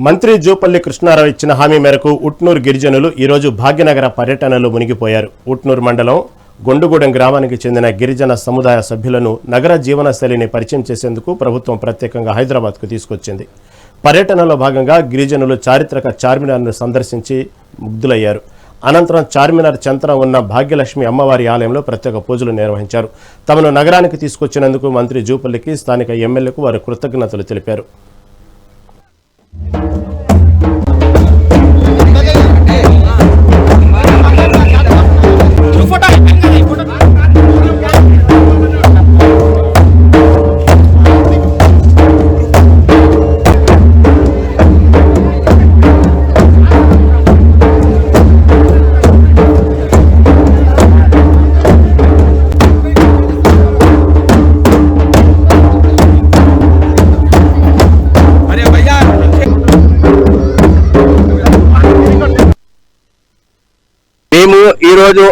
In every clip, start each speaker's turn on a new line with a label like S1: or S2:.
S1: మంత్రి జూపల్లి కృష్ణారావు ఇచ్చిన హామీ మేరకు ఉట్నూరు గిరిజనులు ఈరోజు భాగ్యనగర పర్యటనలో మునిగిపోయారు. ఉట్నూరు మండలం గొండుగూడెం గ్రామానికి చెందిన గిరిజన సముదాయ సభ్యులను నగర జీవనశైలిని పరిచయం చేసేందుకు ప్రభుత్వం ప్రత్యేకంగా హైదరాబాద్కు తీసుకొచ్చింది. పర్యటనలో భాగంగా గిరిజనులు చారిత్రక చార్మినార్ను సందర్శించి ముగ్ధులయ్యారు. అనంతరం చార్మినార్ చెంతన ఉన్న భాగ్యలక్ష్మి అమ్మవారి ఆలయంలో ప్రత్యేక పూజలు నిర్వహించారు. తమను నగరానికి తీసుకొచ్చినందుకు మంత్రి జూపల్లికి స్థానిక ఎమ్మెల్యేకు వారు కృతజ్ఞతలు తెలిపారు.
S2: మేము ఈ రోజు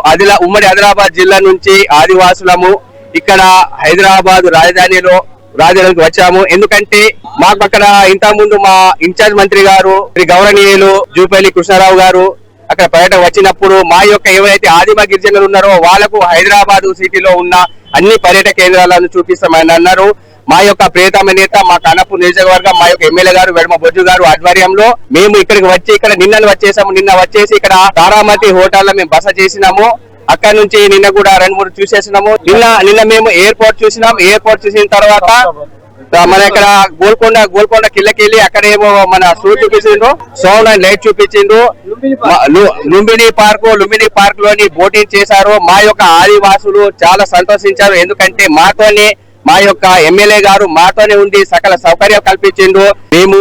S2: ఉమ్మడి ఆదిలాబాద్ జిల్లా నుంచి ఆదివాసులము ఇక్కడ హైదరాబాద్ రాజధానికి వచ్చాము. ఎందుకంటే మాకు అక్కడ ఇంత ముందు మా ఇన్ఛార్జ్ మంత్రి గారు గౌరవనీయులు జూపల్లి కృష్ణారావు గారు అక్కడ పర్యటన వచ్చినప్పుడు మా యొక్క ఎవరైతే ఆదిమ గిరిజనులు ఉన్నారో వాళ్లకు హైదరాబాద్ సిటీలో ఉన్న అన్ని పర్యాటక కేంద్రాలను చూపిస్తామని అన్నారు. మా యొక్క ప్రియతమ నేత మా కనపూర్ నియోజకవర్గం మా యొక్క ఎమ్మెల్యే గారు వెడమ బొజ్జు గారు ఆధ్వర్యంలో మేము ఇక్కడికి వచ్చి ఇక్కడ నిన్న వచ్చేసి ఇక్కడ తారామతి హోటల్లో మేము బస చేసినాము. అక్కడ నుంచి నిన్న కూడా 2-3 చూసేసినాము. నిన్న మేము ఎయిర్పోర్ట్ చూసినాం. ఎయిర్పోర్ట్ చూసిన తర్వాత మన ఇక్కడ గోల్కొండ కిల్లకెళ్ళి అక్కడేమో మన షూ చూపించిండ్రు, సౌండ్ అండ్ లైట్ చూపించిండ్రు. లుంబిని పార్క్ లోని బోటింగ్ చేశారు. మా యొక్క ఆదివాసులు చాలా సంతోషించారు. ఎందుకంటే మా యొక్క ఎమ్మెల్యే గారు మాతోనే ఉండి సకల సౌకర్యం కల్పించిండ్రు. మేము